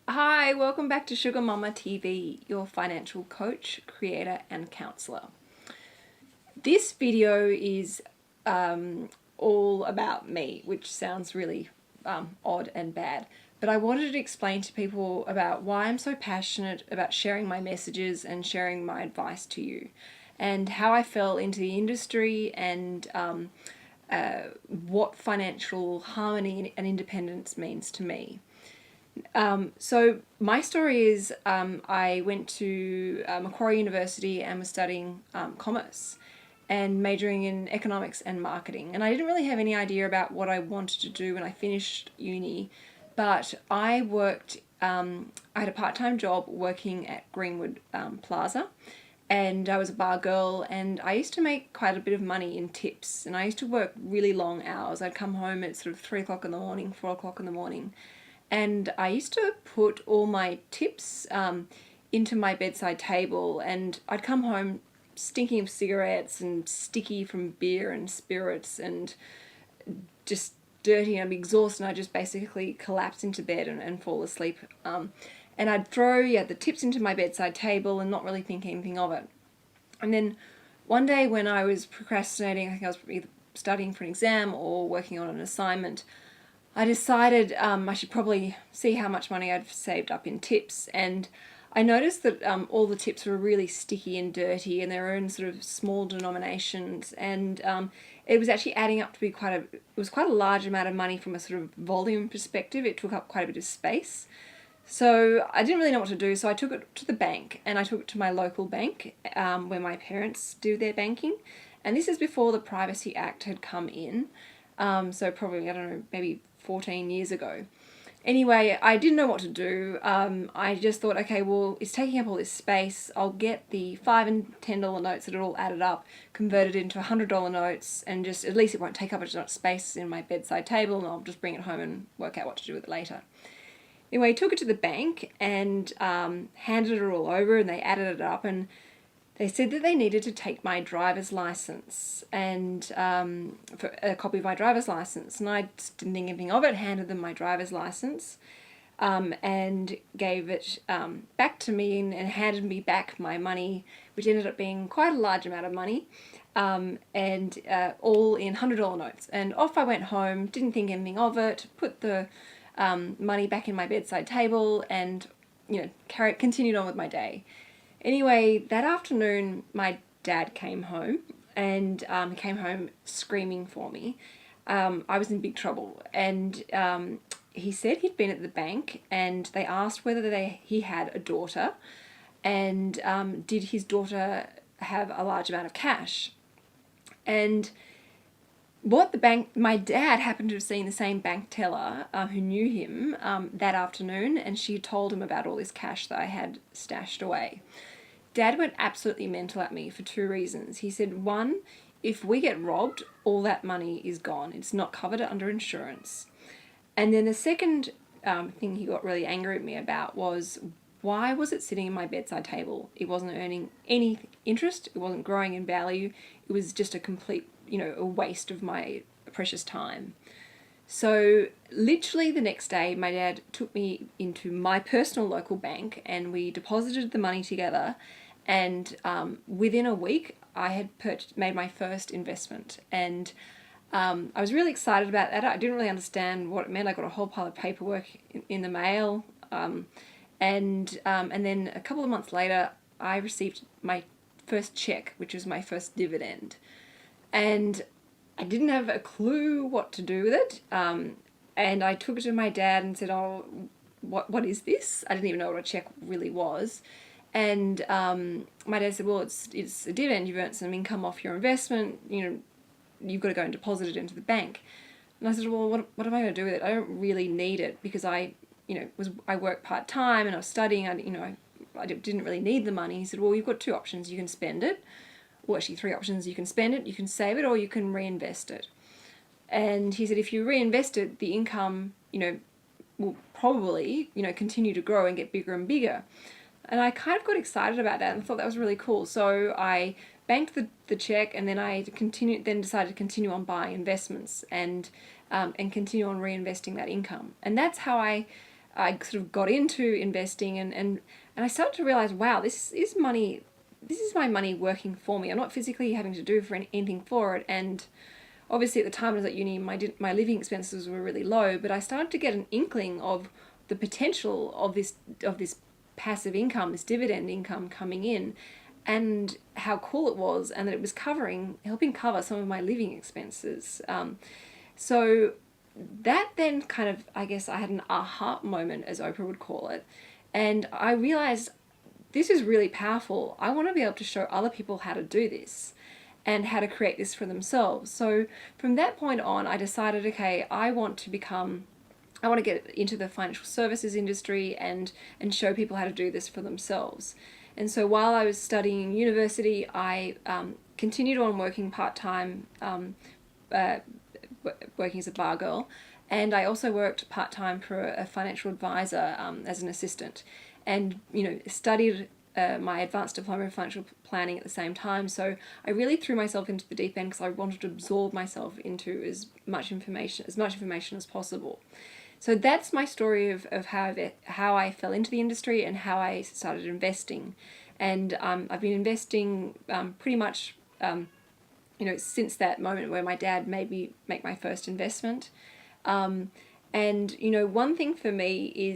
Hi, welcome back to SugarMamma TV, your financial coach, creator, and counselor. This video is all about me, which sounds really odd and bad. But I wanted to explain to people about why I'm so passionate about sharing my messages and sharing my advice to you, and how I fell into the industry and what financial harmony and independence means to me. So my story is I went to Macquarie University and was studying commerce and majoring in economics and marketing. And I didn't really have any idea about what I wanted to do when I finished uni, but I worked, I had a part-time job working at Greenwood Plaza, and I was a bar girl, and I used to make quite a bit of money in tips, and I used to work really long hours. I'd come home at sort of 3 o'clock in the morning, 4 o'clock in the morning, and I used to put all my tips into my bedside table, and I'd come home stinking of cigarettes and sticky from beer and spirits and just dirty, and I'd be exhausted, and I'd just basically collapse into bed and fall asleep. And I'd throw the tips into my bedside table and not really think anything of it. And then one day when I was procrastinating, I think I was either studying for an exam or working on an assignment, I decided I should probably see how much money I'd saved up in tips, and I noticed that all the tips were really sticky and dirty, and they were in sort of small denominations, and it was actually adding up to be it was quite a large amount of money from a sort of volume perspective. It took up quite a bit of space. So I didn't really know what to do, so I took it to the bank, and I took it to my local bank where my parents do their banking. And this is before the Privacy Act had come in, so probably, I don't know, maybe 14 years ago. Anyway, I didn't know what to do. I just thought, okay, well, it's taking up all this space. I'll get the $5 and $10 notes that are all added up, converted into $100 notes, and just at least it won't take up as much space in my bedside table, and I'll just bring it home and work out what to do with it later. Anyway, I took it to the bank and handed it all over, and they added it up, and they said that they needed to take my driver's license and for a copy of my driver's license, and I just didn't think anything of it. Handed them my driver's license and gave it back to me, and handed me back my money, which ended up being quite a large amount of money, and all in $100 notes. And off I went home, didn't think anything of it, put the money back in my bedside table, and continued on with my day. Anyway, that afternoon, my dad came home, and he came home screaming for me. I was in big trouble, and he said he'd been at the bank, and they asked whether he had a daughter, and did his daughter have a large amount of cash. And my dad happened to have seen the same bank teller who knew him that afternoon, and she told him about all this cash that I had stashed away. Dad went absolutely mental at me for two reasons. He said, one, if we get robbed, all that money is gone. It's not covered under insurance. And then the second thing he got really angry at me about was, why was it sitting in my bedside table? It wasn't earning any interest. It wasn't growing in value. It was just a complete, a waste of my precious time. So literally the next day, my dad took me into my personal local bank, and we deposited the money together. And within a week, I had made my first investment, and I was really excited about that. I didn't really understand what it meant. I got a whole pile of paperwork in the mail, and then a couple of months later, I received my first check, which was my first dividend, and I didn't have a clue what to do with it. And I took it to my dad and said, "Oh, what is this?" I didn't even know what a check really was. And my dad said, "Well, it's a dividend. You've earned some income off your investment. You've got to go and deposit it into the bank." And I said, "Well, what am I going to do with it? I don't really need it because I work part time and I was studying. I didn't really need the money." He said, "Well, you've got two options. You can spend it, well, actually three options. You can spend it, you can save it, or you can reinvest it." And he said, if you reinvest it, the income, will probably, continue to grow and get bigger and bigger. And I kind of got excited about that and thought that was really cool. So I banked the check, and then I decided to continue on buying investments and continue on reinvesting that income. And that's how I I sort of got into investing, and I started to realize, wow, this is money. This is my money working for me. I'm not physically having to do for anything for it. And obviously at the time I was at uni, my living expenses were really low, but I started to get an inkling of the potential of this passive income, this dividend income coming in, and how cool it was, and that it was helping cover some of my living expenses. So that then kind of, I guess I had an aha moment, as Oprah would call it, and I realized this is really powerful. I want to be able to show other people how to do this and how to create this for themselves. So from that point on, I decided, okay, I want to get into the financial services industry and show people how to do this for themselves. And so while I was studying university, I continued on working part-time, working as a bar girl, and I also worked part-time for a financial advisor as an assistant, and studied my advanced diploma in financial planning at the same time. So I really threw myself into the deep end because I wanted to absorb myself into as much information as possible. So that's my story of how I fell into the industry and how I started investing. And I've been investing pretty much since that moment where my dad made me make my first investment. And one thing for me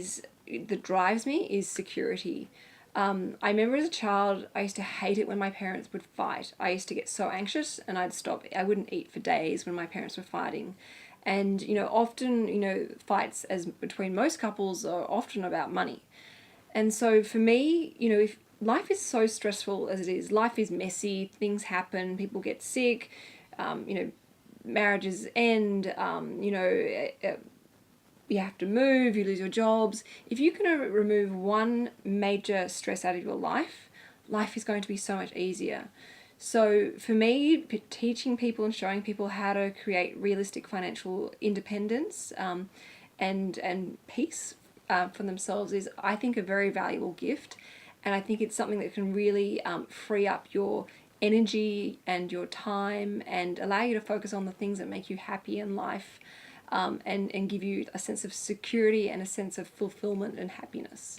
that drives me is security. I remember as a child, I used to hate it when my parents would fight. I used to get so anxious, and I'd stop. I wouldn't eat for days when my parents were fighting. And, often, fights as between most couples are often about money. And so for me, if life is so stressful as it is, life is messy, things happen, people get sick, marriages end, you have to move, you lose your jobs. If you can remove one major stress out of your life, life is going to be so much easier. So for me, teaching people and showing people how to create realistic financial independence and peace for themselves is, I think, a very valuable gift. And I think it's something that can really free up your energy and your time and allow you to focus on the things that make you happy in life, and give you a sense of security and a sense of fulfillment and happiness.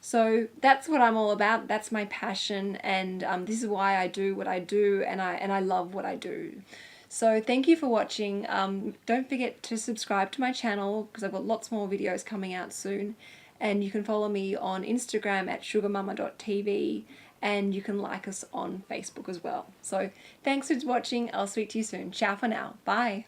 So that's what I'm all about. That's my passion, and this is why I do what I do, and I love what I do. So thank you for watching. Don't forget to subscribe to my channel because I've got lots more videos coming out soon. And you can follow me on Instagram at SugarMamma.tv, and you can like us on Facebook as well. So thanks for watching. I'll speak to you soon. Ciao for now. Bye.